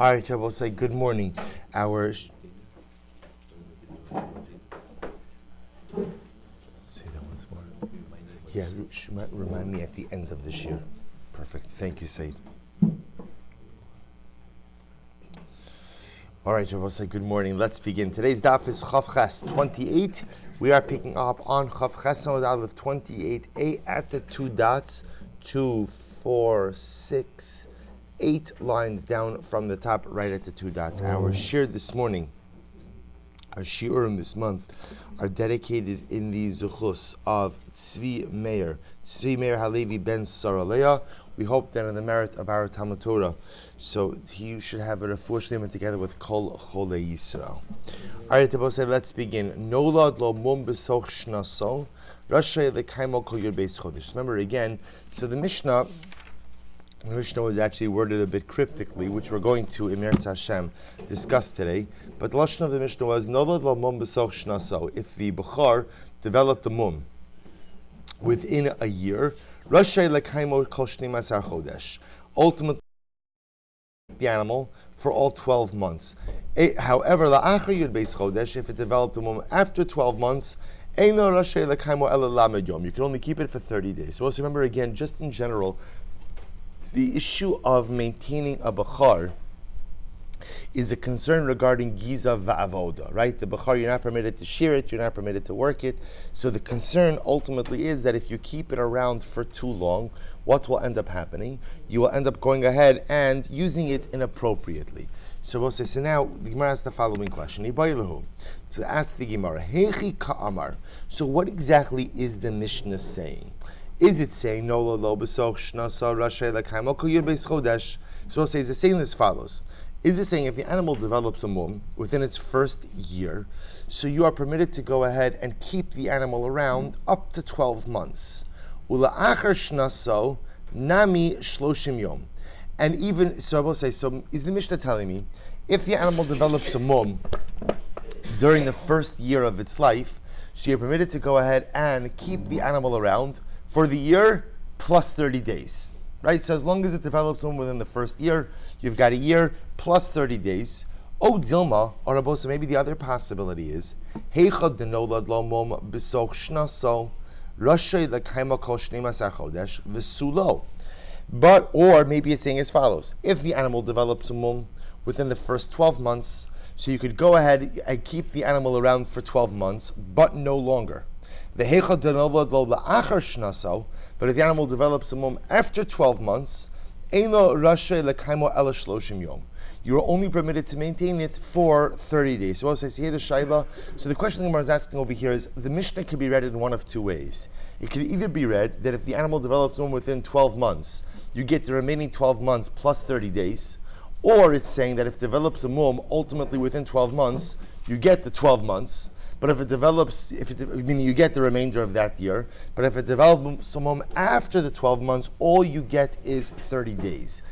All right, I will say good morning. Let's see that once more. Yeah, remind me at the end of this year. Perfect. Thank you, Said. All right, I will say good morning. Let's begin. Today's daf is Chav Ches 28. We are picking up on Chav Ches Aleph 28a at the two dots, 2, 4, 6, 8 lines down from the top, right at the two dots. Our shir this morning, our shiurim this month, are dedicated in the zuchus of Tzvi Meir Halevi ben Saraleah. We hope that in the merit of our Talmud Torah, so he should have a refuah shleima together with Kol Cholei Yisrael. All right, let's begin. Nolad lo mum besoch shnaso, rashay lekaimo kol yud beis chodesh. Remember again, so the Mishnah was actually worded a bit cryptically, which we're going to, Emir Hashem, discuss today. But the lashon of the Mishnah was Nolad lo mum besoch shnaso. If the Bechor developed a mum within a year, Rashay lekaimo kol shnei masar chodesh. Ultimately, the animal for all 12 months. However, la'achar yud beis chodesh, if it developed a mum after 12 months, eino rashay lekaimo ela lamed yom. You can only keep it for 30 days. So also remember again, just in general, the issue of maintaining a bechor is a concern regarding giza va'avoda, right? The bechor, you're not permitted to shear it, you're not permitted to work it. So the concern ultimately is that if you keep it around for too long, what will end up happening? You will end up going ahead and using it inappropriately. So we'll say, so now the Gemara asks the following question. So ask the Gemara, Hechi ka'amar. So what exactly is the Mishnah saying? Is it saying, no lo besoch shnasa rashay lekaimo kol yud beis chodesh? So we'll say, is it saying as follows? Is it saying if the animal develops a mum within its first year, so you are permitted to go ahead and keep the animal around up to 12 months? Ula'achar shnaso nami shloshim yom. And even, so I will say, so is the Mishnah telling me, if the animal develops a mum during the first year of its life, so you're permitted to go ahead and keep the animal around for the year plus 30 days. Right? So as long as it develops a mum within the first year, you've got a year plus 30 days. O Dilma, or Rabosa, maybe the other possibility is, Heicha denolad lo mum besoch shnaso, rashay lekaimo kol shnei masar chodesh, v'sulo. But, or maybe it's saying as follows, if the animal develops a mum within the first 12 months, so you could go ahead and keep the animal around for 12 months, but no longer. The Heicha denolad lo la'achar shnaso, but if the animal develops a mum after 12 months, eino rashay lekaimo ela shloshim yom. You are only permitted to maintain it for 30 days. So I'll say, see the Shaila. So the question the Gemara is asking over here is, the Mishnah could be read in one of two ways. It could either be read that if the animal develops one within 12 months, you get the remaining 12 months plus 30 days, or it's saying that if it develops a mum, ultimately within 12 months, you get the 12 months, but if it develops, meaning you get the remainder of that year, but if it develops a mum after the 12 months, all you get is 30 days.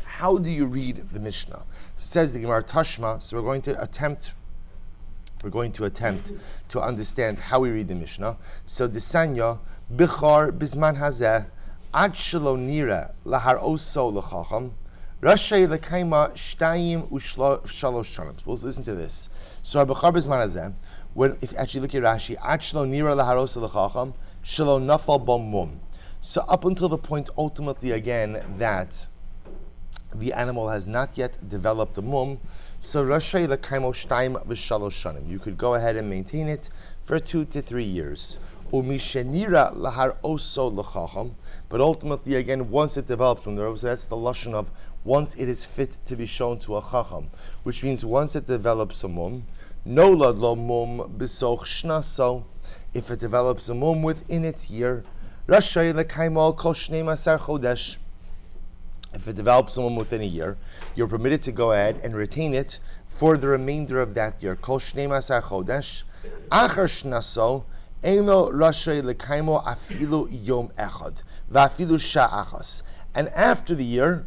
How do you read the Mishnah? Says the Gemara Tashma. So we're going to attempt to understand how we read the Mishnah. So the Sanya Bechor Bizman Hazeh Ad Shelo Nira Lahar Oso Lechacham Rashay Lekaima Shtayim Ushalosh Shanim. We'll listen to this. So Bechor Bizman Hazeh. If you actually look at Rashi, Ad Shelo Nira Lahar Oso Lechacham Shelo Nafal Bom Mum. So up until the point, ultimately again, that the animal has not yet developed a mum, so rashay lekaimo shtayim v'shalosh shanim. You could go ahead and maintain it for 2 to 3 years. Umishenira lahar oso lechacham. But ultimately, again, once it develops from there, so that's the lashon of once it is fit to be shown to a chacham, which means once it develops a mum, nolad lo mum besoch shnaso. If it develops a mum within its year, rashay lekaimo kol shnei masar chodesh. If it develops someone within a year, you're permitted to go ahead and retain it for the remainder of that year. Kol shnei masar chodesh, achar shnaso, eino rashay lekaimo afilu yom echad, va'afilu sha'achas. And after the year,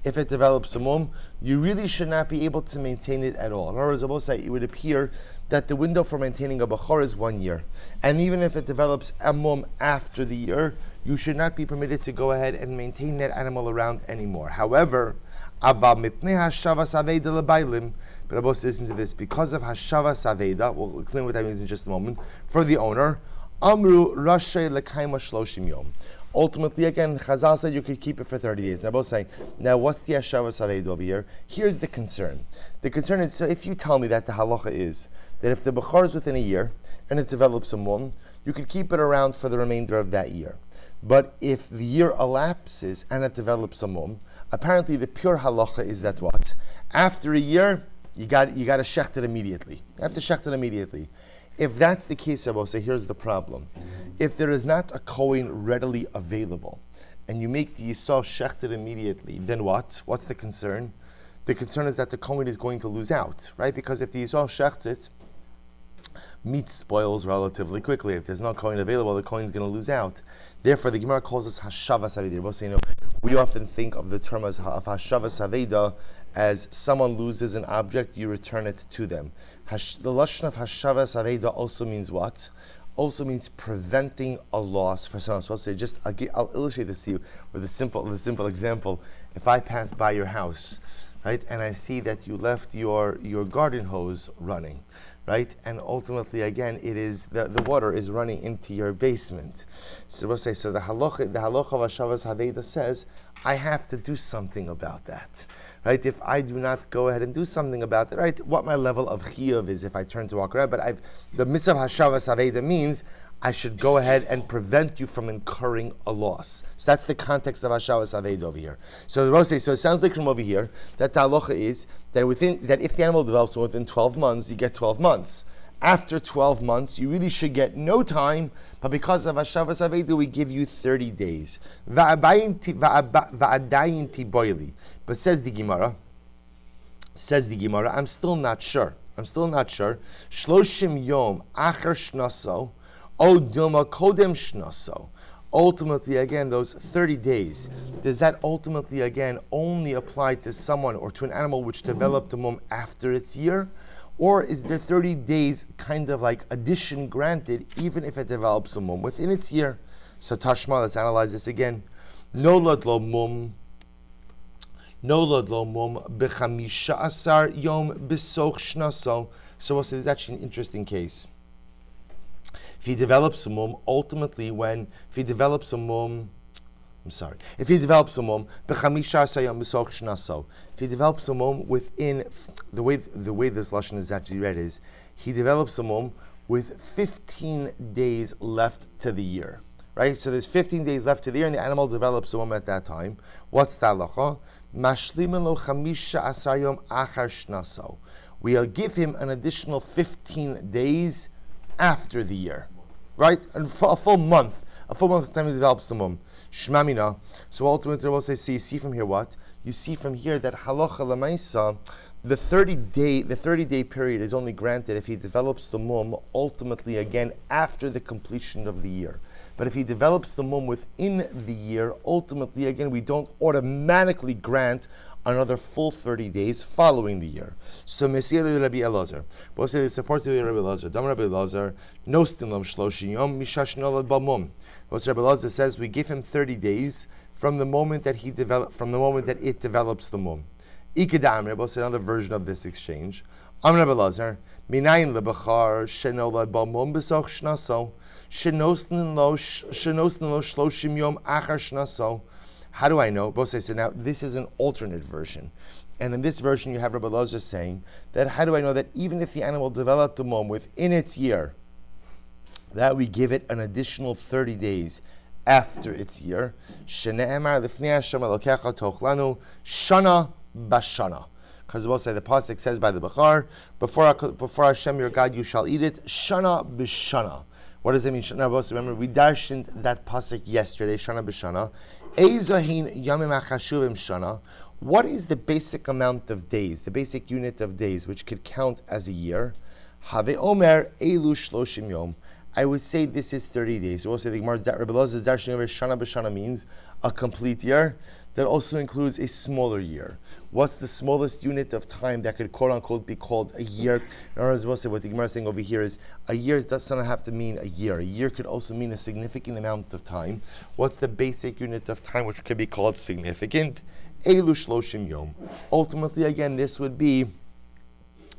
if it develops a mum, you really should not be able to maintain it at all. In other words, I will say, it would appear that the window for maintaining a bechor is 1 year. And even if it develops a mum after the year, you should not be permitted to go ahead and maintain that animal around anymore. However, Ava mipnei hashavas aveda lebailim. But Rabbi listen to this. Because of hashavas aveda, we'll explain what that means in just a moment, for the owner, amru rashay lekaima shloshim yom. Ultimately, again, Chazal said you could keep it for 30 days. Now, both saying, now what's the hashavas aveda over here? Here's the concern. The concern is, so if you tell me that the halacha is that if the Bechor is within a year and it develops a mum, you could keep it around for the remainder of that year. But if the year elapses and it develops a mum, apparently the pure halacha is that what? After a year, you got to shecht it immediately. You have to shecht it immediately. If that's the case, I will say, here's the problem. If there is not a kohen readily available, and you make the yisrael shecht it immediately, then what? What's the concern? The concern is that the kohen is going to lose out, right? Because if the yisrael shechts it, meat spoils relatively quickly. If there's no coin available, the coin's going to lose out. Therefore, the Gemara calls this hashavas aveda. We often think of the term of hashavas aveda as someone loses an object, you return it to them. The lashon of hashavas aveda also means what? Also means preventing a loss for someone. So I'll illustrate this to you with a simple example. If I pass by your house, right, and I see that you left your garden hose running, right? And ultimately, again, it is the water is running into your basement. So we'll say, so the halacha of hashavas haveda says, I have to do something about that, right? If I do not go ahead and do something about it, right? What my level of chiyuv is if I turn to walk around, but the mitzvah of hashavas haveda means I should go ahead and prevent you from incurring a loss. So that's the context of hashavas aveda over here. So the Rose says, so it sounds like from over here that the halacha is that if the animal develops within 12 months, you get 12 months. After 12 months, you really should get no time, but because of hashavas aveda, we give you 30 days. Va'adayinti boili. But says the Gemara, I'm still not sure. Shloshim yom achar shnaso. O Dilma Kodem Shnaso. Ultimately, again, those 30 days, does that ultimately, again, only apply to someone or to an animal which developed a mum after its year? Or is there 30 days kind of like addition granted even if it develops a mum within its year? So Tashma, let's analyze this again. Nolad lo mum b'chamisha asar yom b'soch shnaso. So we'll say there's actually an interesting case. If he develops a mum, ultimately if he develops a mum, if he develops a mum within the way this lashon is actually read is, he develops a mum with 15 days left to the year. Right? So there's 15 days left to the year and the animal develops a mum at that time. What's the halacha? We'll give him an additional 15 days after the year, right? And for a full month of time he develops the mum. Shmamina. So ultimately, we'll say, so you see from here what? You see from here that halacha lemaisa, the 30-day period is only granted if he develops the mum ultimately again after the completion of the year. But if he develops the mum within the year, ultimately again we don't automatically grant another full 30 days following the year. So Messiah Rabbi Elazar. Both say they support Rabbi Elazar. Dam Rabbi Elazar, no stinlam shloshim yom mishash nolad b'mum. Both Rabbi Elazar says we give him 30 days from the moment that it develops the mum. Ikeda both say another version of this exchange. Am Rabbi Elazar, minayin lebachar shenolad b'mum b'soch shnaso shenostin lo shloshim yom achar shnaso. How do I know? Both say, so now this is an alternate version. And in this version you have Rabbi Elazar saying that how do I know that even if the animal developed the mum within its year, that we give it an additional 30 days after its year? Shene'emar lifnei Hashem Elokecha tochlanu shana bashana. Because both say the pasuk says by the Bechor, before Hashem your God you shall eat it, shana b'shana. What does it mean? Shana b'shana. Remember, we darshened that pasuk yesterday, shana b'shana. What is the basic amount of days, the basic unit of days, which could count as a year? Have Omer Elu Shloshim Yom. I would say this is 30 days. So we'll say the Gemara Rabbi Elazar's darshan over Shana b'Shana means a complete year. That also includes a smaller year. What's the smallest unit of time that could quote unquote be called a year? In other words, we'll say what the Gemara is saying over here is a year doesn't have to mean a year. A year could also mean a significant amount of time. What's the basic unit of time which could be called significant? Elu shloshim yom. Ultimately, again, this would be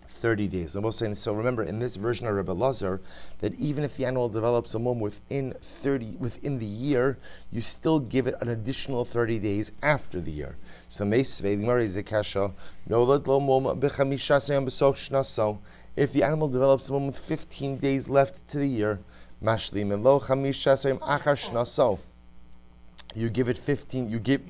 30 days. So remember, in this version of Rabbi Lazar, that even if the animal develops a mum within the year, you still give it an additional 30 days after the year. So Meisvei, the Gemara is the kasha, nolad lo mum b'chamisha yom b'soch shnaso. If the animal develops a mum with 15 days left to the year, mashlim and lo chamisha yom achar shnaso. You give it 15, you give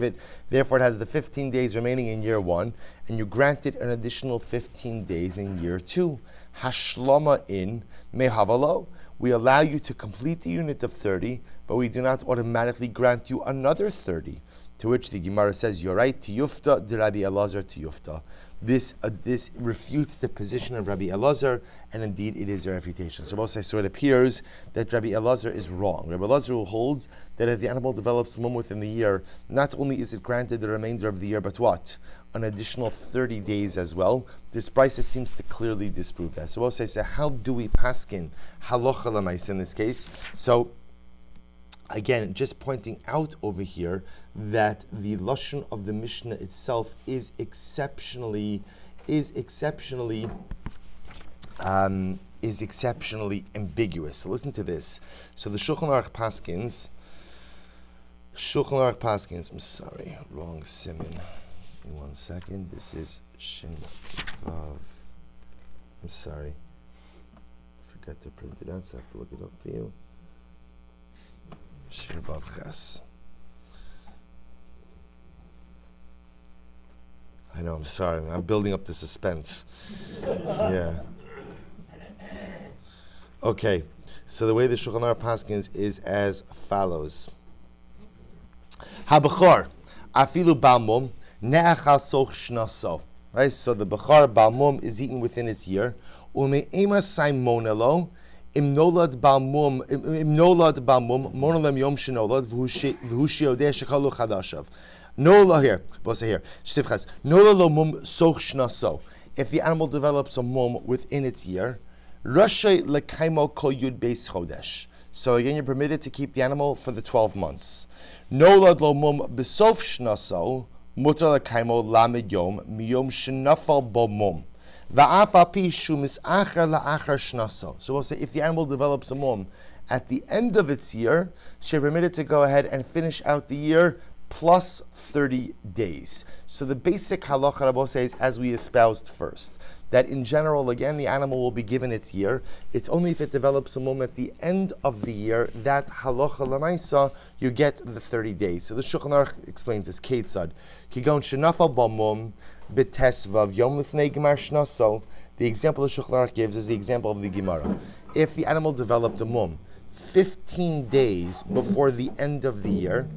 it, therefore it has the 15 days remaining in year 1, and you grant it an additional 15 days in year 2. Hashlama in mehavalo. We allow you to complete the unit of 30, but we do not automatically grant you another 30. To which the Gemara says, you're right, tiyufta de Rabbi Elazar tiyufta. This refutes the position of Rabbi Elazar, and indeed it is a refutation. So it appears that Rabbi Elazar is wrong. Rabbi Elazar holds that if the animal develops a mum within the year, not only is it granted the remainder of the year, but what? An additional 30 days as well. This brisa seems to clearly disprove that. So how do we paskin halacha l'maisa in this case? So again, just pointing out over here that the lashon of the Mishnah itself is exceptionally ambiguous. So listen to this. So the Shulchan Aruch Paskins. I'm sorry, wrong siman. Give me 1 second. This is Shin Vav. I'm sorry, I forgot to print it out, so I have to look it up for you. Shin Vav Ches. I know, I'm sorry. I'm building up the suspense. Yeah. Okay. So the way the Shulchan Aruch Paskins is as follows. Ha-Bechor, afilu ba'mum, ne'achal soch shnaso. Right? So the Bechor ba'mum is eaten within its year. Ume'ema saimonelo, Im nolad ba'mum, monolem yom shenolad, v'hu shiodeh shekalu chadashav. Nola here, what's it here? Shtifchas. Nola lo mum soch shnaso. If the animal develops a mum within its year, Rashay lekaimo kol yud beis chodesh. So again, you're permitted to keep the animal for the 12 months. Nolad lo mum besof shnaso, mutar lekaimo lamed yom, miyom shenafal bo mum. Va'afa pi shumis achar la'achar shnaso. So we'll say if the animal develops a mum at the end of its year, she's permitted to go ahead and finish out the year plus 30 days. So the basic halacha Rabbi says, as we espoused first, that in general, again, the animal will be given its year. It's only if it develops a mum at the end of the year that halacha l'maisa, you get the 30 days. So the Shulchan Aruch explains this, Keitzad. Kigon shenafal b'mum b'tesvav yom lifnei gemar shnaso. The example the Shulchan Aruch gives is the example of the Gemara. If the animal developed a mum 15 days before the end of the year,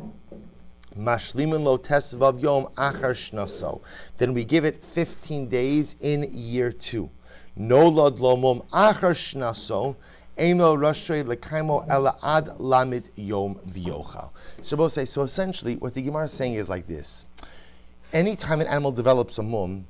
Mashlimin lo tesvav yom achar shnaso. Then we give it 15 days in year 2. No lod lo mum achar shnaso. Emo rashrei lekaimo ela ad lamid yom v'yochal. So essentially, what the Gemara is saying is like this. Anytime an animal develops a mum,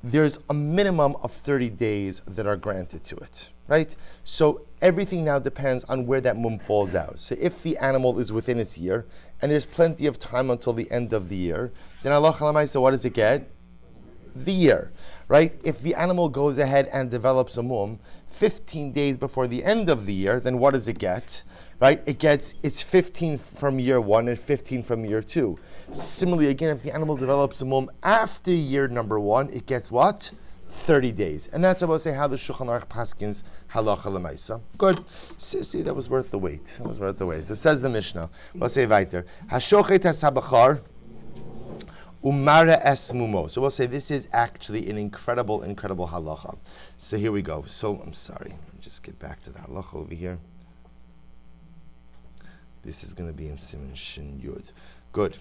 there's a minimum of 30 days that are granted to it, right? So everything now depends on where that mum falls out. So if the animal is within its year, and there's plenty of time until the end of the year, then Allah Chalamai, so what does it get? The year, right? If the animal goes ahead and develops a mum 15 days before the end of the year, then what does it get? Right? It's 15 from year 1 and 15 from year 2. Similarly, again, if the animal develops a mum after year number 1, it gets what? 30 days. And that's about say how the Shulchan Aruch Paskins halacha l'maisa. Good. See, that was worth the wait. That was worth the wait. So says the Mishnah. We'll say weiter. Hashochet has-habachar umara es mumo. So we'll say this is actually an incredible halacha. So here we go. So I'm sorry. Just get back to the halacha over here. This is going to be in Siman Shin Yud. Good.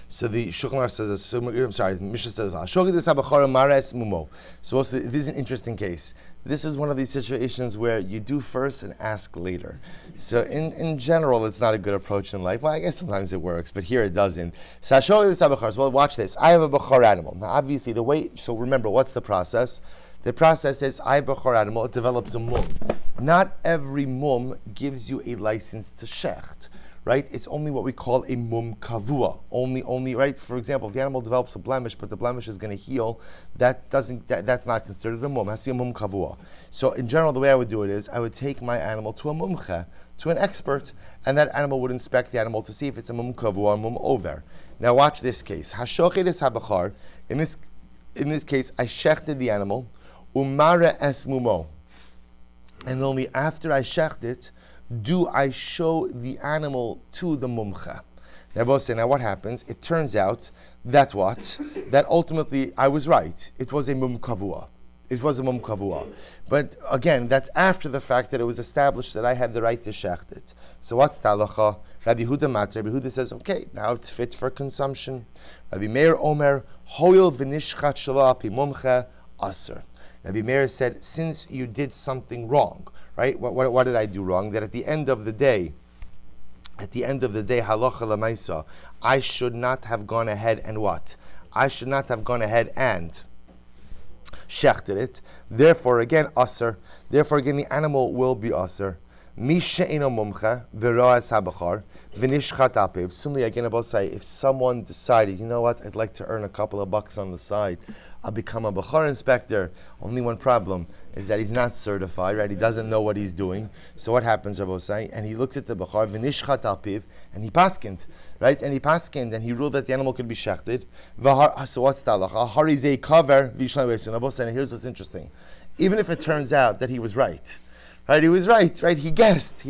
So the Shulchan Aruch says, the Mishnah says, so this is an interesting case. This is one of these situations where you do first and ask later. So in general, it's not a good approach in life. Well, I guess sometimes it works, but here it doesn't. So well, watch this. I have a Bechor animal. Now, obviously, so remember, what's the process? The process is, I have a Bechor animal, it develops a mum. Not every mum gives you a license to shecht. right? It's only what we call a mum kavua. Only, right? For example, if the animal develops a blemish, but the blemish is going to heal, that's not considered a mum. It has to be a mum kavua. So in general, the way I would do it is I would take my animal to a mumche, to an expert, and that animal would inspect the animal to see if it's a mum kavua or mum over. Now watch this case. Hashochet es habachar. In this case, I shechted the animal, umara es mumo. And only after I shecht it, do I show the animal to the mumcha. Now both say, now what happens? It turns out that what? That ultimately I was right. It was a mum kavua. It was a mum kavua. But again, that's after the fact that it was established that I had the right to shecht it. So what's talacha? Rabbi Huda Mat. Rabbi Huda says, okay, now it's fit for consumption. Rabbi Meir Omer, hoyel v'nishchat shelo api mumcha aser. Rabbi Meir said, since you did something wrong, right? What did I do wrong? That at the end of the day, halacha lemaisa, I should not have gone ahead and what? I should not have gone ahead and shechted it. Therefore, again, aser. Therefore, again, the animal will be aser. Similarly, again, about say, if someone decided, you know what, I'd like to earn a couple of bucks on the side, I'll become a Bechor inspector. Only one problem is that he's not certified, right? He doesn't know what he's doing. So what happens, Rabbi say? And he looks at the Bechor, v'nishchat alpiv, and he paskind, right? And he paskind, and he ruled that the animal could be shechted. So what's the halacha? Harizei kaver v'yishlan. Rabbi say, and here's what's interesting. Even if it turns out that he was right, right? He was right, right? He guessed,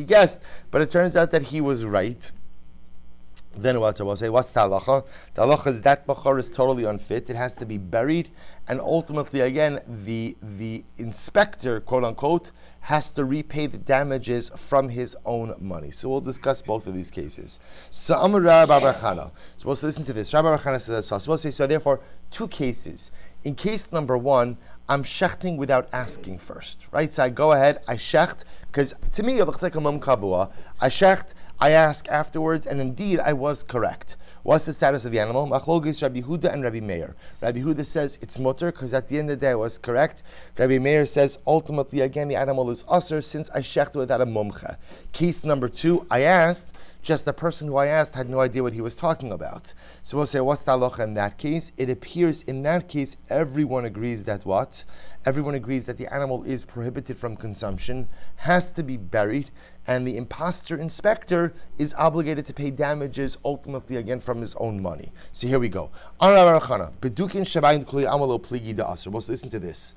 but it turns out that he was right. Then what I will say, what's the halacha? The halacha is that Bechor is totally unfit. It has to be buried, and ultimately, again, the inspector, quote unquote, has to repay the damages from his own money. So we'll discuss both of these cases. So Amar Rabbi Chana. So we'll listen to this. Rabbi Chana says, so we'll say, so therefore, two cases. In case number one, I'm shechting without asking first, right? So I go ahead, I shecht, because to me it looks like a mum kavua. I shecht, I ask afterwards, and indeed I was correct. What's the status of the animal? Machlokes Rabbi Huda and Rabbi Meir. Rabbi Huda says it's mutter, because at the end of the day I was correct. Rabbi Meir says ultimately again the animal is usher since I shechted without a mumcha. Case number two, I asked, just the person who I asked had no idea what he was talking about. So we'll say, what's the halacha in that case? It appears in that case everyone agrees that what? Everyone agrees that the animal is prohibited from consumption, has to be buried, and the imposter inspector is obligated to pay damages ultimately again from his own money. So here we go. We'll listen to this.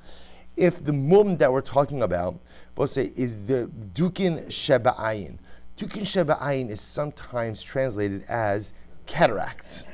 If the mum that we're talking about, we'll say, is the dukin sheba'ayin. Dukin sheba'ayin is sometimes translated as cataracts.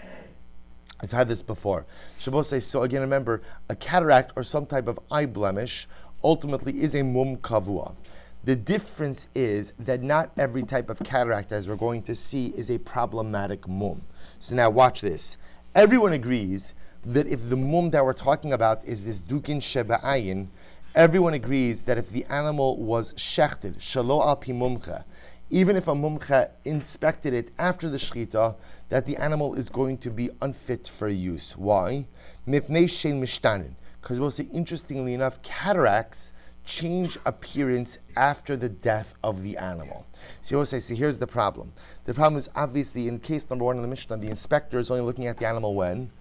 I've had this before. Shabbos say, so again, remember, a cataract or some type of eye blemish ultimately is a mum kavua. The difference is that not every type of cataract, as we're going to see, is a problematic mum. So now watch this. Everyone agrees that if the mum that we're talking about is this dukin sheba'ayin, everyone agrees that if the animal was shechted, shalo al pi mumcha, even if a mumcha inspected it after the shechita, that the animal is going to be unfit for use. Why? Mipnei shein mishtanin. Because we'll see, interestingly enough, cataracts change appearance after the death of the animal. So we'll say, see, here's the problem. The problem is obviously in case number one in the Mishnah, the inspector is only looking at the animal when?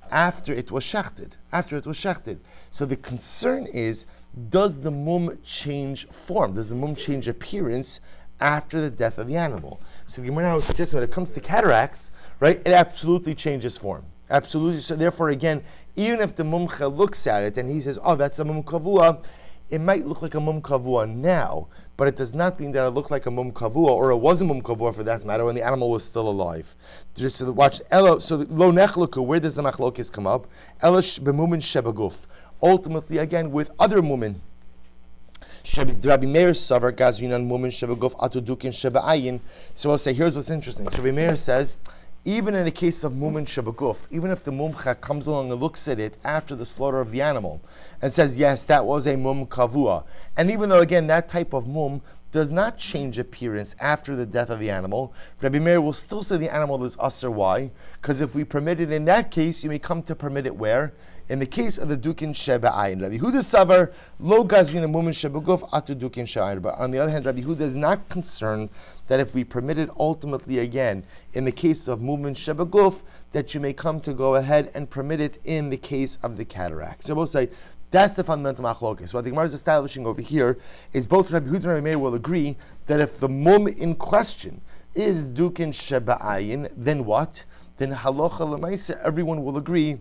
After it was shechted. After it was shechted. So the concern is, does the mum change form? Does the mum change appearance after the death of the animal? So the Gemara now suggests when it comes to cataracts, right, it absolutely changes form. Absolutely. So therefore, again, even if the mumcha looks at it and he says, oh, that's a mum kavua, it might look like a mum kavua now, but it does not mean that it looked like a mum kavua, or it was a mum kavua for that matter, when the animal was still alive. So watch, so lo nechluku, where does the machlokes come up? Elash b'mumin shebaguf. Ultimately, again, with other mumin. Rabbi Meir savar gazrinan mumin shebaguf atudukin sheba'ayin. So I'll say, here's what's interesting. So Rabbi Meir says, even in a case of mumin shebaguf, even if the mumcha comes along and looks at it after the slaughter of the animal and says, yes, that was a mum kavua, and even though, again, that type of mum does not change appearance after the death of the animal, Rabbi Meir will still say the animal is usher. Why? Because if we permit it in that case, you may come to permit it where? in the case of the dukin sheba ayin. Rabbi Yehuda savar lo gazrina mumin sheba guf atu dukin sheba ayin. But on the other hand, Rabbi Yehuda is not concerned that if we permit it ultimately again, in the case of mumin sheba guf, that you may come to go ahead and permit it in the case of the cataract. So we'll say, that's the fundamental machlokes. What the Gemara is establishing over here is both Rabbi Yehuda and Rabbi Meir will agree that if the mum in question is dukin sheba ayin, then what? Then halacha l'maisa, everyone will agree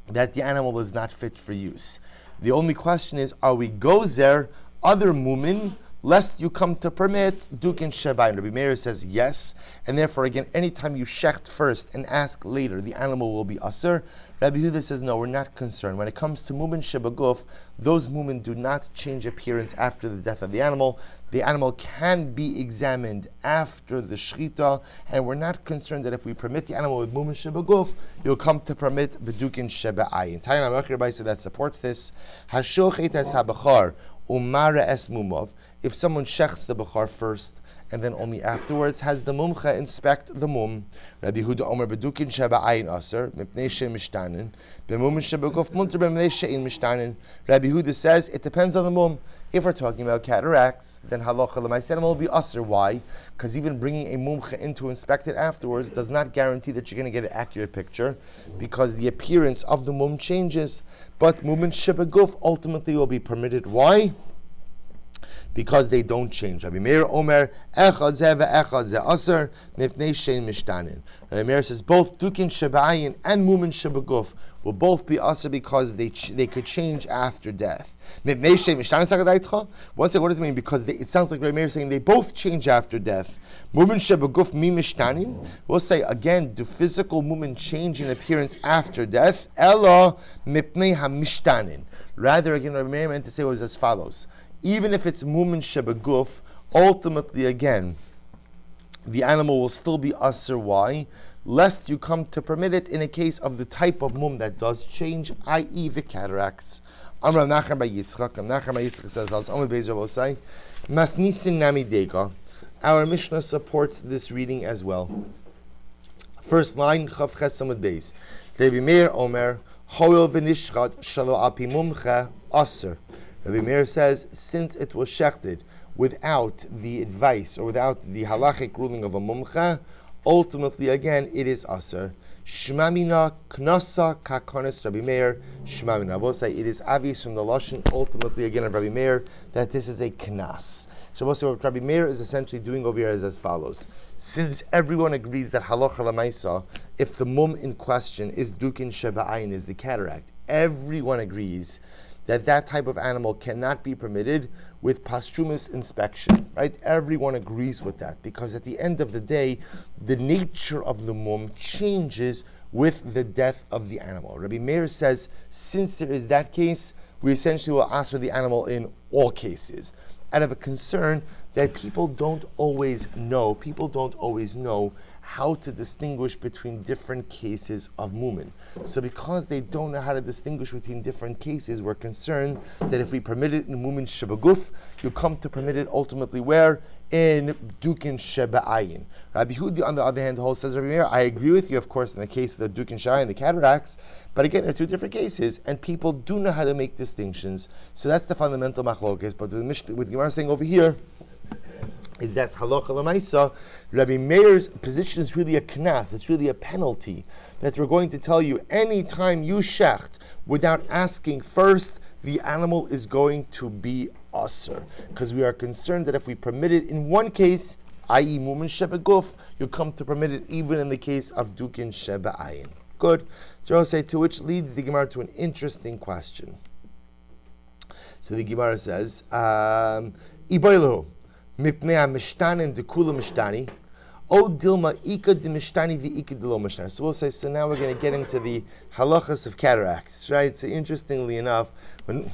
that the animal is not fit for use. The only question is, are we gozer other mumin, lest you come to permit dukin sheba ayin? Rabbi Meir says yes, and therefore again, anytime you shecht first and ask later, the animal will be aser. Rabbi Yehuda says, no, we're not concerned. When it comes to mumin sheba guf, those mumin do not change appearance after the death of the animal. The animal can be examined after the shchita, and we're not concerned that if we permit the animal with mumin sheba guf, you'll come to permit bedukin sheba ayin. Taina Rabbi said that supports this. Hashochet es habachar umara es mumov. If someone shechts the bachar first, and then only afterwards has the mumcha inspect the mum. Rabbi Yehuda Omer bedukin sheba ayin aser mipnei shein mishtanin b'mumin sheba guf munter b'mnei shein mishtanin. Rabbi Yehuda says it depends on the mum. If we're talking about cataracts, then halacha l'maaseh animal will be aser. Why? Because even bringing a mumcha in to inspect it afterwards does not guarantee that you're going to get an accurate picture, because the appearance of the mum changes. But mumin sheba guf ultimately will be permitted. Why? Because they don't change. Rabbi Meir Omer echad zeh ve'echad zeh aser mipnei shein mishtanin. Rabbi Meir says both dukin sheba ayin and mumin sheba guf will both be aser because they could change after death. Mipnei shein mishtanin sagadaitcha. What does it mean? Because it sounds like Rabbi Meir is saying they both change after death. Mumin sheba guf mi mishtanin. We'll say again, do physical mumin change in appearance after death? Ela mipnei hamishtanin. Rather, again, Rabbi Meir meant to say was as follows. Even if it's mumin sheba guf, ultimately again, the animal will still be aser. Why? Lest you come to permit it in a case of the type of mum that does change, i.e. the cataracts. Amar Nachman by Yitzchak. Nachman by Yitzchak says, Amar Beis Rabbi say, Masnisin nami dega. Our Mishnah supports this reading as well. First line, Chav Ches Samud Beis. Rabbi Meir Omer, Hoil v'nishchat shalo api mumcha aser. Rabbi Meir says, since it was shechted without the advice or without the halachic ruling of a mumcha, ultimately again it is aser. Shmamina knasa kakonis Rabbi Meir. Shmamina. I will say it is obvious from the lashon ultimately again of Rabbi Meir that this is a knas. So we'll say what Rabbi Meir is essentially doing over here is as follows. Since everyone agrees that halacha l'maisa, if the mum in question is dukin sheba ayin, is the cataract, everyone agrees that type of animal cannot be permitted with posthumous inspection, right? Everyone agrees with that, because at the end of the day, the nature of the mum changes with the death of the animal. Rabbi Meir says, since there is that case, we essentially will answer the animal in all cases, out of a concern that people don't always know how to distinguish between different cases of mumin. So because they don't know how to distinguish between different cases, we're concerned that if we permit it in mumin sheba guf, you come to permit it ultimately where? In dukin sheba ayin. Rabbi Yehuda, on the other hand, says, Rabbi Meir, I agree with you, of course, in the case of the dukin sheba ayin, the cataracts, but again, they're two different cases, and people do know how to make distinctions. So that's the fundamental machlokes. But with Gemara saying over here, is that halacha l'maisa, Rabbi Meir's position is really a knas, it's really a penalty, that we're going to tell you any time you shecht without asking first, the animal is going to be aser. Because we are concerned that if we permit it in one case, i.e. mumin sheba guf, you come to permit it even in the case of dukin sheba ayin. Good. So I'll say, to which leads the Gemara to an interesting question. So the Gemara says, Iboilu. Mipnei mishtanin dekula mishtani, o dilma ika de mishtani v'ika de lo mishtani. So we'll say, so now we're going to get into the halachas of cataracts, right? So interestingly enough, when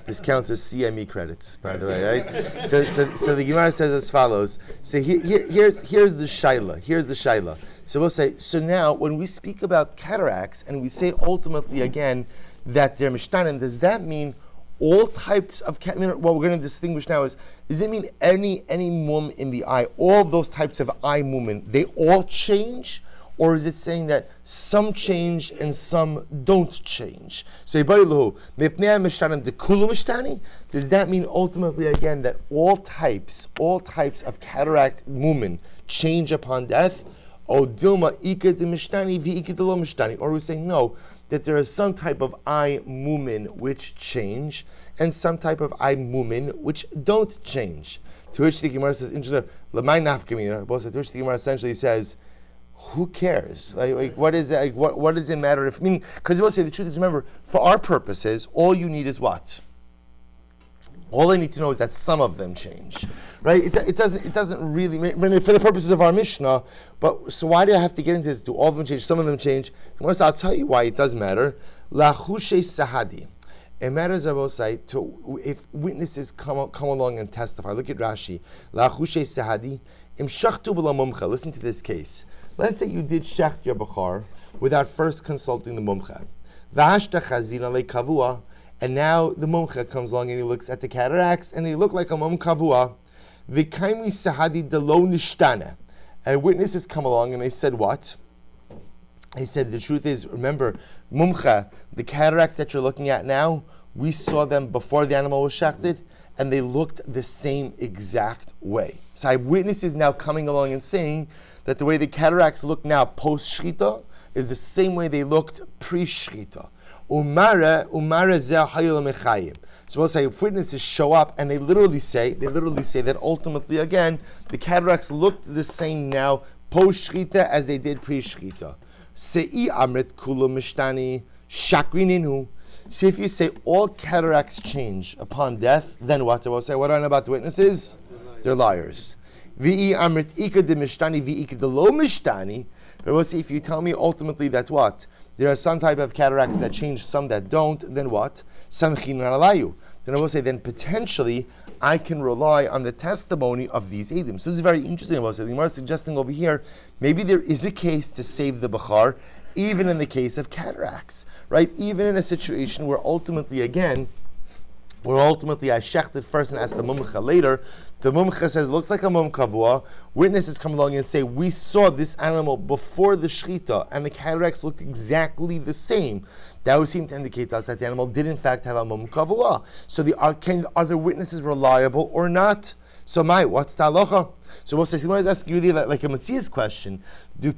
this counts as CME credits, by the way, right? So the Gemara says as follows. So here's the shaila. Here's the shaila. So we'll say, so now when we speak about cataracts and we say ultimately again that they're mishtanin, does that mean all types of what we're going to distinguish now does it mean any mum in the eye, all of those types of eye movement, they all change? Or is it saying that some change and some don't change? So does that mean ultimately again that all types of cataract movement change upon death? Or we're saying no, that there is some type of eye movement which change and some type of eye movement which don't change. To which the Gemara says, to which the Gemara essentially says, who cares? Like what is it? Like what does it matter if? I mean, because you will say the truth is, remember, for our purposes, all you need is what? All I need to know is that some of them change, right? It doesn't really. I mean, for the purposes of our Mishnah, but so why do I have to get into this? Do all of them change? Some of them change. I'll tell you why it does matter. Lachushe sahadi. It matters, I will say, to if witnesses come along and testify. Look at Rashi. Lachushe sahadi. Im shachtu b'la mumcha. Listen to this case. Let's say you did shecht your bechor without first consulting the mumcha. V'hashta chazina le'kavua, and now the mumcha comes along and he looks at the cataracts and they look like a mum kavua. V'kaimi sahadi delo nishtana. And witnesses come along and they said what? They said the truth is, remember, mumcha, the cataracts that you're looking at now, we saw them before the animal was shechted, and they looked the same exact way. So I have witnesses now coming along and saying that the way the cataracts look now post-shchita is the same way they looked pre-shchita. Umara zeh hayil mechayim. So we'll say if witnesses show up and they literally say that ultimately again the cataracts looked the same now post-shchita as they did pre-shchita. Se'i amrit kula mishtani shakrininu. See, if you say all cataracts change upon death, then what? I will say, what do I know about the witnesses? They're liars. V'i amrit ika de mishtani v'ika de lo mishtani. But we'll say, if you tell me ultimately that what? There are some type of cataracts that change, some that don't, then what? Samchin alayu. Then I will say, then potentially I can rely on the testimony of these edim. So this is very interesting. I will say, the Gemara is suggesting over here, maybe there is a case to save the bechar, even in the case of cataracts, right? Even in a situation where ultimately I shechted first and asked the mumcha later. The mumcha says, looks like a mum kavua. Witnesses come along and say, we saw this animal before the shechita, and the cataracts looked exactly the same. That would seem to indicate to us that the animal did in fact have a mum kavua. So are the witnesses reliable or not? So what's the halacha? So we'll say, someone is asking really like a Matthias question. Do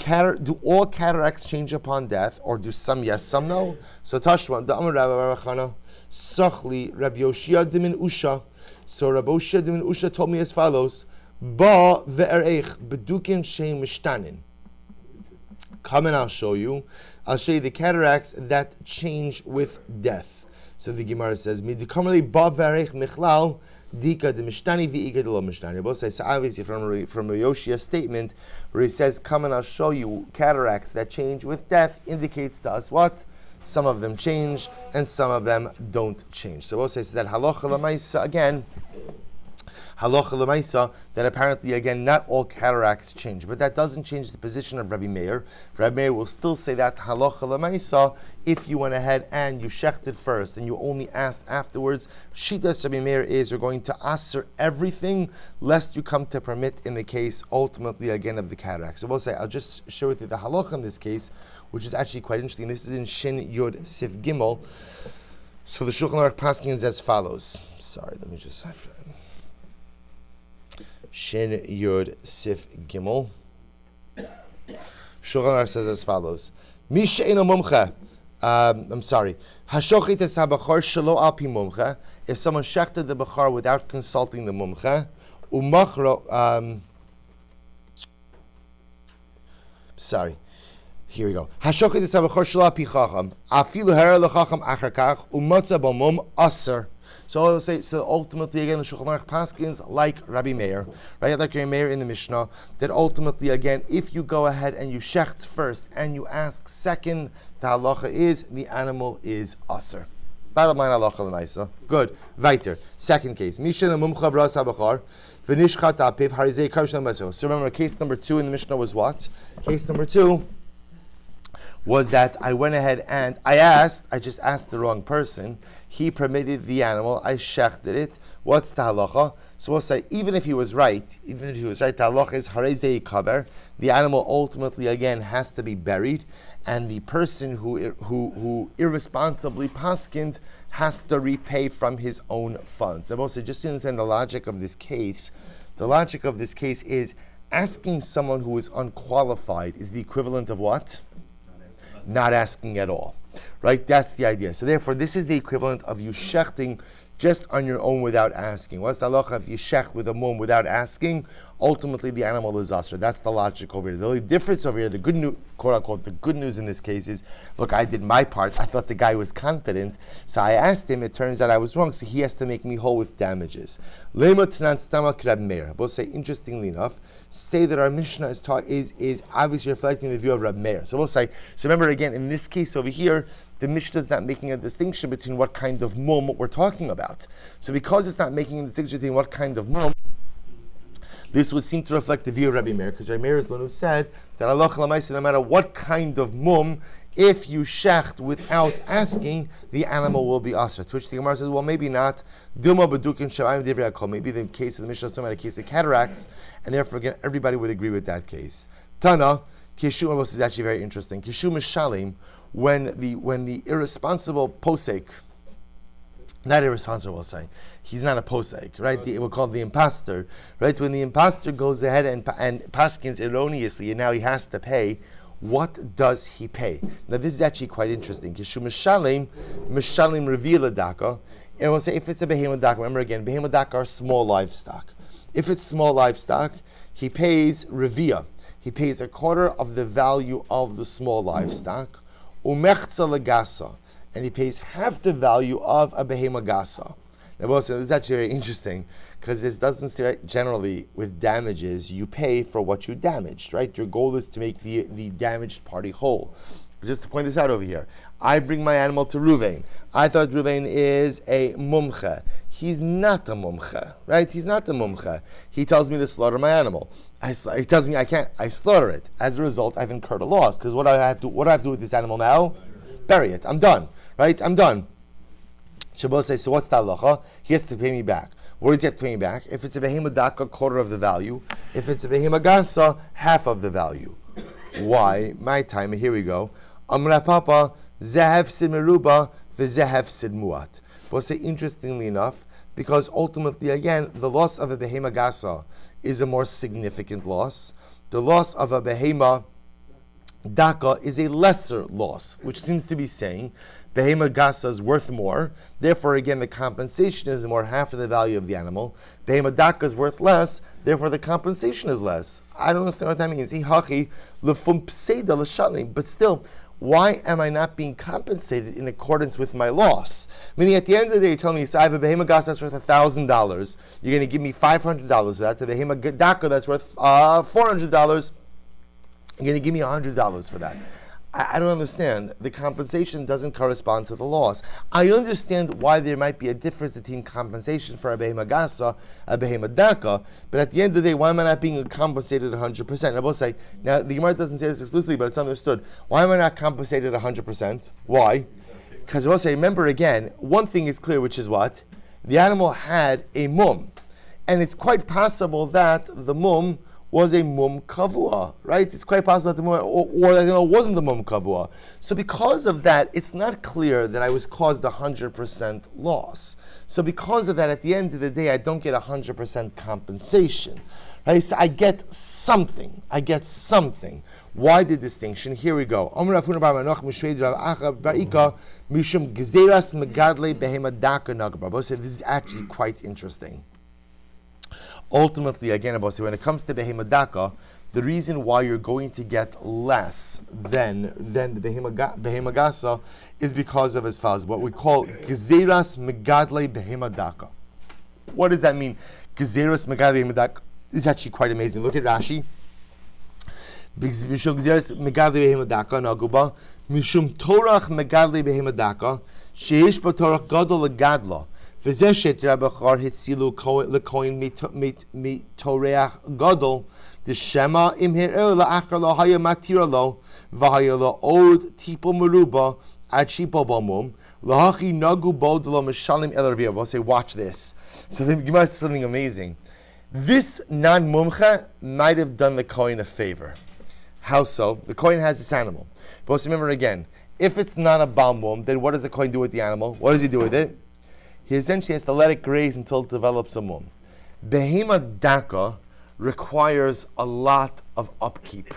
all cataracts change upon death, or do some yes, some no? So Tashma, the Amar Rabbi Barachana, Sachli Rabbi Yoshia Dimin Usha. So Rabbi Yoshia Dimin Usha told me as follows: Ba ve'ereich bedukin sheim mishtanin. Come and I'll show you. I'll show you the cataracts that change with death. So the Gemara says, Midikamali ba ve'ereich michlal. Dika de mishtani v'ika de lo mishtani. Both say so obviously from a Yoshia's statement where he says, "Come and I'll show you cataracts that change with death," indicates to us what? Some of them change and some of them don't change. So we'll say so that halacha l'maisa again. Halacha l'maisa, that apparently again not all cataracts change, but that doesn't change the position of Rabbi Meir. Rabbi Meir will still say that halacha l'maisa if you went ahead and you shechted first and you only asked afterwards. Shitas Rabbi Meir is you're going to aser everything lest you come to permit in the case ultimately again of the cataract. So we'll say I'll just share with you the halacha in this case, which is actually quite interesting. This is in Shin Yud Sif Gimel. So the Shulchan Aruch paskins as follows. Sorry, let me just. Shin Yud Sif Gimel. Shulchan Aruch says as follows: Mi she'eino mumcha. I'm sorry. Hashochet es habachar shelo al pi mumcha. If someone shechted the bachar without consulting the mumcha, umachro. Sorry. Here we go. Hashochet es habachar shelo al pi chacham. Afilu hara lechacham achar kach umatza b'mum aser. So I will say, so ultimately again, the Shulchan Aruch paskins like Rabbi Meir, right? Like Rabbi Meir in the Mishnah, that ultimately again, if you go ahead and you shecht first and you ask second, the halacha is the animal is aser. Bottom line halacha l'maisa. Good. Weiter. Second case. Mishnah mumcha v'ras habachar v'nishchat apiv harizei karshan maso. So remember, case number 2 in the Mishnah was what? Case number 2 was that I went ahead and I just asked the wrong person. He permitted the animal, I shechted it. What's the halacha? So we'll say, even if he was right, the halacha is harezei kaber. The animal ultimately, again, has to be buried, and the person who irresponsibly paskind has to repay from his own funds. Now we'll say, just to understand the logic of this case, is asking someone who is unqualified is the equivalent of what? Not asking at all, right? That's the idea. So therefore, this is the equivalent of you shechting just on your own without asking. What's the halacha if you shecht with a mum without asking? Ultimately, the animal is usher. That's the logic over here. The only difference over here, the good news, quote unquote, the good news in this case is, look, I did my part. I thought the guy was confident, so I asked him. It turns out I was wrong, so he has to make me whole with damages. We'll say, interestingly enough, say that our Mishnah is obviously reflecting the view of Reb Meir. So we'll say, so remember again, in this case over here, the Mishnah is not making a distinction between what kind of mum we're talking about. So because it's not making a distinction between what kind of mum, this would seem to reflect the view of Rabbi Meir, because Rabbi Meir is the one who said that Allah l'maisa, no matter what kind of mum, if you shecht without asking, the animal will be asr. To which the Gemara says, well, maybe not. Dilma b'dukin shavayim divrei hakol. Maybe the case of the Mishnah is talking about a case of cataracts, and therefore again everybody would agree with that case. Tana, Kishu, this is actually very interesting. Kishu mishalim, when the irresponsible posek, not irresponsible, we'll say, he's not a posek, right? We'll call it the imposter, right? When the imposter goes ahead and paskins erroneously, and now he has to pay, what does he pay? Now this is actually quite interesting. Kishu mishalim reveal daka, and we'll say if it's a behemoth daka, remember again, behemoth daka are small livestock. If it's small livestock, he pays revia. He pays a quarter of the value of the small livestock. Umechza legasa, and he pays half the value of a behema gasa. Now, this is actually very interesting because this doesn't say generally with damages you pay for what you damaged, right? Your goal is to make the damaged party whole. Just to point this out over here, I bring my animal to Ruvain. I thought Ruvain is a mumche. He's not a mumche, right? He's not a mumche. He tells me to slaughter my animal. He tells me I can't. I slaughter it. As a result, I've incurred a loss because what do I have to do with this animal now? Bury it. I'm done, right? I'm done. Shabbos says, so what's the halacha? He has to pay me back. What does he have to pay me back? If it's a behema daka, quarter of the value. If it's a behema gasa, half of the value. Why? My time. Here we go. Amra Papa, Zehev Sid Meruba, V'Zehev Sid Muat. We'll say, interestingly enough, because ultimately, again, the loss of a behema gasa is a more significant loss. The loss of a behema daka is a lesser loss, which seems to be saying behema gasa is worth more. Therefore, again, the compensation is more, half of the value of the animal. Behema daka is worth less. Therefore, the compensation is less. I don't understand what that means. But still, why am I not being compensated in accordance with my loss? Meaning, at the end of the day, you're telling me, so I have a behema gasa that's worth $1,000. You're going to give me $500 for that. The behema daka that's worth $400. You're going to give me $100 for that. I don't understand. The compensation doesn't correspond to the loss. I understand why there might be a difference between compensation for a behema gasa, a behema daka, but at the end of the day, why am I not being compensated 100%? I will say, now the Gemara doesn't say this explicitly, but it's understood. Why am I not compensated 100%? Why? Because I will say, remember again, one thing is clear, which is what? The animal had a mum, and it's quite possible that the mum was a mum kavua, right? It's quite possible that the mum, or that it wasn't the mum kavua. So because of that, it's not clear that I was caused 100% loss. So because of that, at the end of the day, I don't get 100% compensation. Right? So I get something. Why the distinction? Here we go. This is actually quite interesting. Ultimately, again, when it comes to behema daka, the reason why you're going to get less than the behema gasa is because of as follows, what we call gezeras megadle behema daka. What does that mean? Gezeras megadle behema daka is actually quite amazing. Look at Rashi. Gezeras megadle behema daka naguba mishum torach megadle behema daka sheish b'torach gadol legadla. V'zeshet Rabachar hitzilu lekoin mitoreach gadol The Shema imher la'achar lo haya matira lo v'haya lo od tipo meruba ad shipo bomum lahachi nagu bod lo mishalim el ravia. We'll say, watch this. So the Gemara says something amazing. This non-mumcha might have done the Kohen a favor. How so? The Kohen has this animal. But remember again, if it's not a balmum, then what does the Kohen do with the animal? What does he do with it? He essentially has to let it graze until it develops a mum. Behema daka requires a lot of upkeep.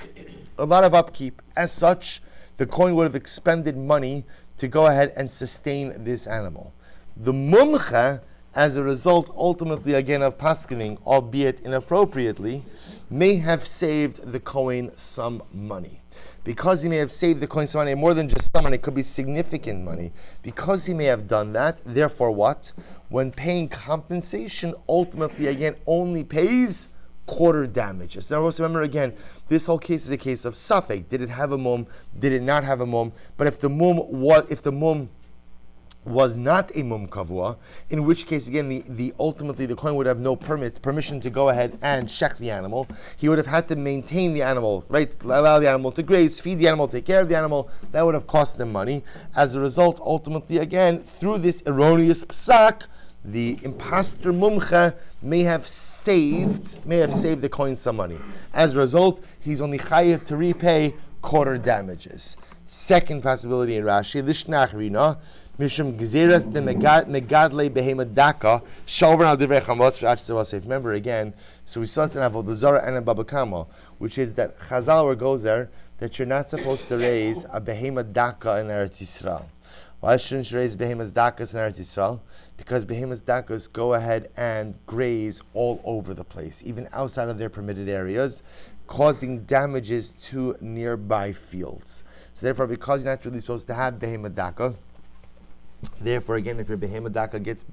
A lot of upkeep. As such, the Kohen would have expended money to go ahead and sustain this animal. The mumcha, as a result, ultimately again of paskening, albeit inappropriately, may have saved the Kohen some money. Because he may have saved the Kohen some money, more than just some money, it could be significant money. Because he may have done that, therefore what? When paying compensation, ultimately again only pays quarter damages. Now, remember again, this whole case is a case of suffix. Did it have a mum? Did it not have a mum? But if the mum was not a mum kavua, in which case again the ultimately the Kohen would have no permission to go ahead and check the animal. He would have had to maintain the animal, right? Allow the animal to graze, feed the animal, take care of the animal. That would have cost them money. As a result, ultimately again, through this erroneous psak, the impostor mumcha may have saved the Kohen some money. As a result, he's only chayiv to repay quarter damages. Second possibility in Rashi, lishnachrina, mishum gzeras de megadle behema daka shalver al divrei chamos v'ach. Remember again, so we saw this in Avodah Zarah and in Baba Kama, which is that Chazal were goes there that you're not supposed to raise a behema daka in Eretz Yisrael. Why shouldn't you raise behemoths dakas in Eretz Yisrael? Because behemoths dakas go ahead and graze all over the place, even outside of their permitted areas, causing damages to nearby fields. So therefore, because you're not really supposed to have behemoth daka, therefore again, if your behemoth daka gets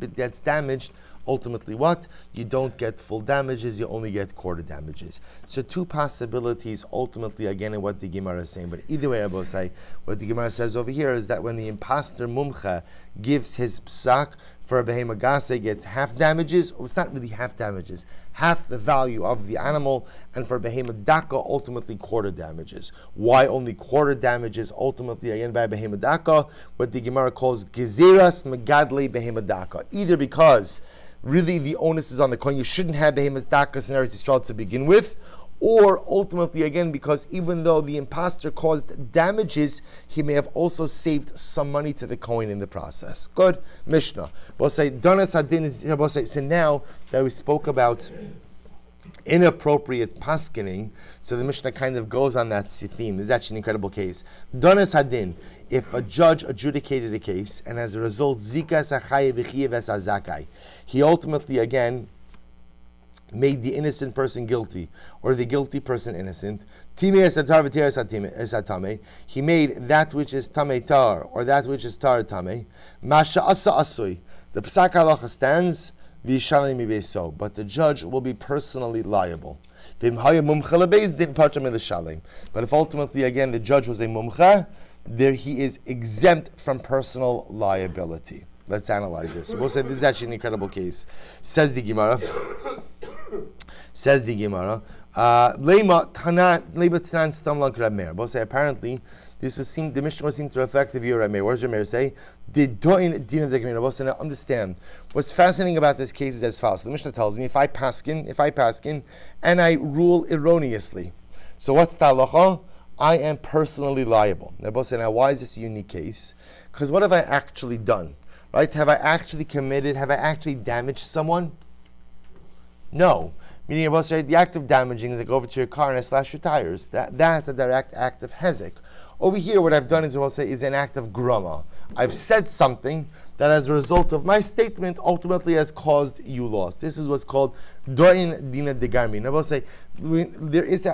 damaged, ultimately what? You don't get full damages, you only get quarter damages. So two possibilities ultimately again in what the Gemara is saying. But either way, Rabbi say, what the Gemara says over here is that when the impostor mumcha gives his psak for a behemoth gase gets half damages, or it's not really half damages, half the value of the animal, and for behemoth daka ultimately quarter damages. Why only quarter damages ultimately again by behemoth daka? What the Gemara calls gezeras megadle behemoth daka. Either because really the onus is on the Kohen, you shouldn't have behemoth dakas in Eretz Yisrael to begin with, or ultimately again because even though the impostor caused damages, he may have also saved some money to the Kohen in the process. Good. Mishnah. We'll say Donas Hadin is, we'll say, so now that we spoke about inappropriate paskening, so the Mishnah kind of goes on that theme. This is actually an incredible case. Donas Hadin, if a judge adjudicated a case and as a result zikas achayev v'chiyev es azakai, he ultimately again made the innocent person guilty, or the guilty person innocent. He made that which is tamei tar, or that which is tar tamei. Masha asa asui. The psak halacha stands, v'yishalem mibeso, but the judge will be personally liable. But if ultimately again the judge was a mumcha, there he is exempt from personal liability. Let's analyze this. We'll say this is actually an incredible case. Says the Gemara. Lema tanan stam like Reb Meir. We'll say apparently the Mishnah seemed to reflect the view of Reb Meir. What does Reb Meir say? Did doin din of the Gemara? We'll say now understand. What's fascinating about this case is as follows. So the Mishnah tells me if I paskin and I rule erroneously. So what's the halacha? I am personally liable. Now we'll say now why is this a unique case? Because what have I actually done? Right? Have I actually damaged someone? No. Meaning, the act of damaging is like go over to your car and I slash your tires. That's a direct act of hezek. Over here, what I've done is an act of grama. I've said something that as a result of my statement ultimately has caused you loss. This is what's called doin dina de garmi. Now, there is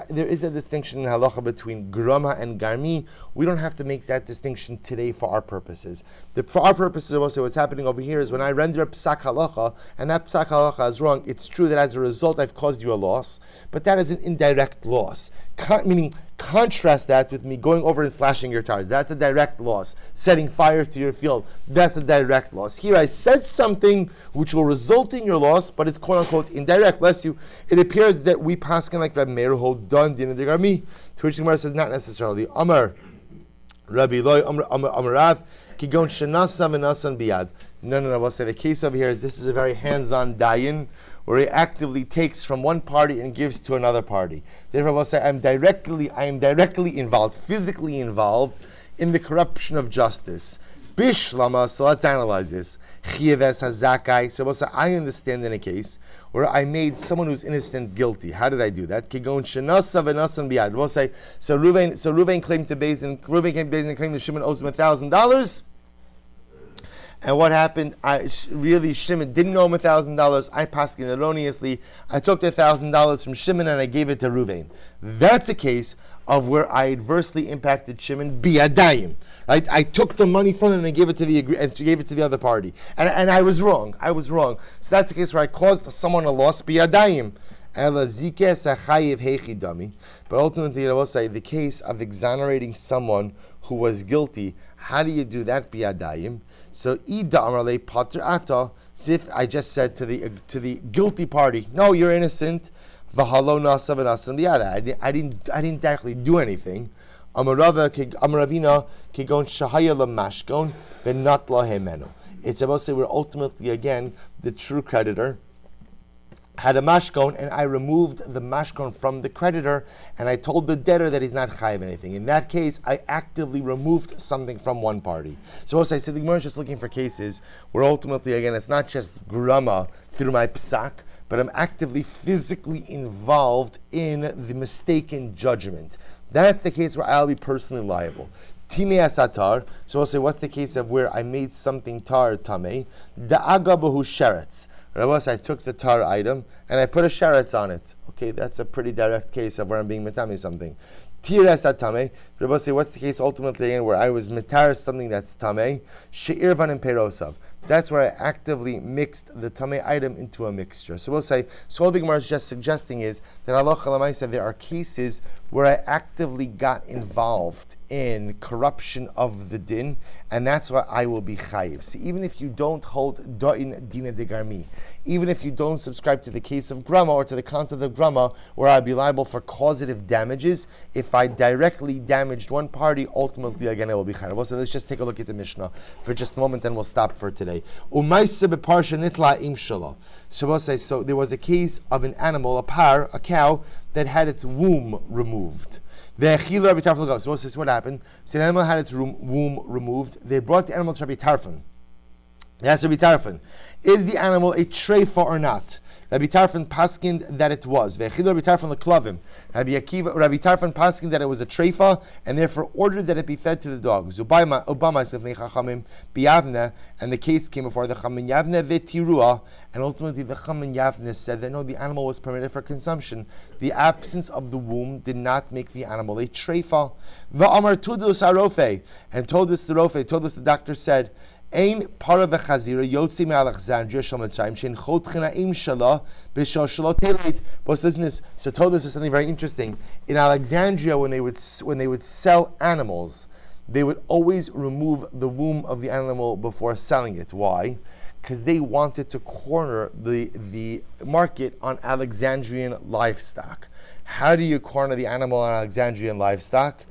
a distinction in halacha between grama and garmi. We don't have to make that distinction today for our purposes. For our purposes, what's happening over here is when I render a psak halacha, and that psak halacha is wrong, it's true that as a result I've caused you a loss, but that is an indirect loss. Meaning, Contrast that with me going over and slashing your tires. That's a direct loss. Setting fire to your field. That's a direct loss. Here I said something which will result in your loss, but it's quote unquote indirect. Bless you. It appears that we paskin like Rabbi Meir holds done din de garmi. To which the Gemara says not necessarily. Amar Rabbi Loi Amar Rav Kigon Shenasa V'Nasan Biyad. No. We'll say the case over here is this is a very hands-on dayan, where he actively takes from one party and gives to another party. Therefore, we'll say I am directly involved, physically involved in the corruption of justice. Bishlama, so let's analyze this. Chiyeves hazakai. So we'll say I understand in a case where I made someone who's innocent guilty. How did I do that? Kigon shenasa v'nasan biyad. We'll say so. Ruvain claimed to Beis Din. Ruvain came to Beis Din and claimed that Shimon owes him $1,000. And what happened? Shimon didn't owe him $1,000. I passed it erroneously. I took the $1,000 from Shimon and I gave it to Ruvain. That's a case of where I adversely impacted Shimon biyadayim. Right? I took the money from him and gave it to the other party, and I was wrong. So that's the case where I caused someone a loss biyadayim. But ultimately, I will say the case of exonerating someone who was guilty. How do you do that biyadayim? So if I just said to the guilty party, no, you're innocent. I didn't actually do anything. It's about to say we're ultimately again the true creditor had a mashkon, and I removed the mashkon from the creditor, and I told the debtor that he's not chayiv anything. In that case, I actively removed something from one party. So I'll say, so the Gemara is just looking for cases where ultimately, again, it's not just grama through my psak, but I'm actively, physically involved in the mistaken judgment. That's the case where I'll be personally liable. Timei asatar. So I'll say, what's the case of where I made something tar tamei? Da'aga bahu sheretz. I took the tar item and I put a sheretz on it. Okay, that's a pretty direct case of where I'm being metame something. Tires atame. Rabbi say, what's the case ultimately again where I was metaris something that's tamei? She'irvan and perosav. That's where I actively mixed the tamei item into a mixture. So we'll say, so all the Gemara is just suggesting is that Allah Chalamai said there are cases where I actively got involved in corruption of the din, and that's why I will be chayiv. See, even if you don't hold da'in dina de garmi, even if you don't subscribe to the case of grama or to the content of grama, where I'd be liable for causative damages, if I directly damaged one party, ultimately again I will be chayiv. So let's just take a look at the Mishnah for just a moment, and we'll stop for today. So we'll say, so there was a case of an animal, a cow, that had its womb removed. So we'll say, so what happened? So the animal had its womb removed. They brought the animal to Rabbi Tarfon. That's Rabbi Tarfon. Is the animal a treifa or not? Rabbi Tarfon paskined that it was. Rabbi Tarfon leklavim. Rabbi Tarfon paskined that it was a treifa, and therefore ordered that it be fed to the dogs. And the case came before the Chamin Yavne vetirua, and ultimately the Chamin Yavne said that no, the animal was permitted for consumption. The absence of the womb did not make the animal a treifa. Va'amar tudus harofe, and told this the doctor said, Ein para v'chazira yotzi me'Alexandria shel Mitzrayim shein chot chinaim shala b'shal shelo teleit. But listen to this. So told us something very interesting. In Alexandria, when they would sell animals, they would always remove the womb of the animal before selling it. Why? Because they wanted to corner the market on Alexandrian livestock. How do you corner the animal on Alexandrian livestock?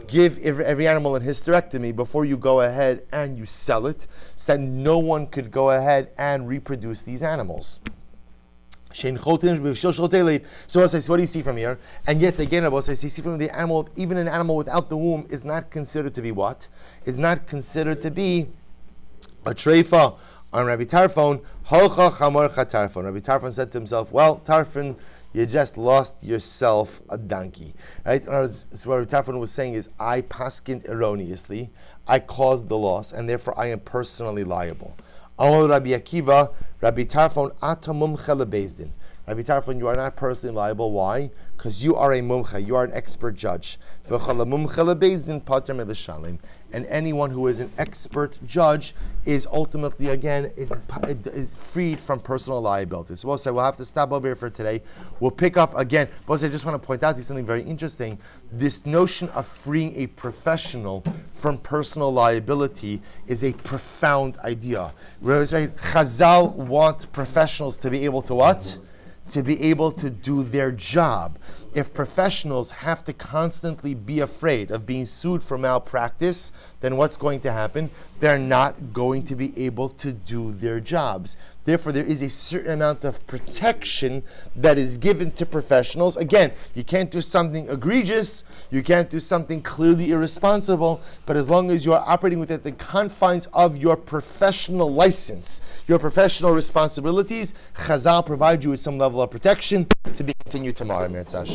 Give every animal in hysterectomy before you go ahead and you sell it, so that no one could go ahead and reproduce these animals. So I say, so what do you see from here? And yet again, I say, so you see from the animal, even an animal without the womb is not considered to be what? Is not considered to be a treifa. On Rabbi Tarfon, Holcha Chamor Tarfon. Rabbi Tarfon said to himself, well, Tarfon, you just lost yourself a donkey. Right? So what Rabbi Tarfon was saying is, I paskined erroneously, I caused the loss, and therefore I am personally liable. Rabbi Akiva, Rabbi Tarfon, Atamum Chele Beis Din. Rabbi Tarfon, you are not personally liable. Why? Because you are a mumcha, you are an expert judge. And anyone who is an expert judge is ultimately, again, is freed from personal liability. So we'll say we'll have to stop over here for today. We'll pick up again. But I just want to point out to you something very interesting. This notion of freeing a professional from personal liability is a profound idea. Chazal want professionals to be able to what? To be able to do their job. If professionals have to constantly be afraid of being sued for malpractice, then what's going to happen? They're not going to be able to do their jobs. Therefore, there is a certain amount of protection that is given to professionals. Again, you can't do something egregious, you can't do something clearly irresponsible, but as long as you are operating within the confines of your professional license, your professional responsibilities, Chazal provide you with some level of protection to be continued tomorrow, Mirzash.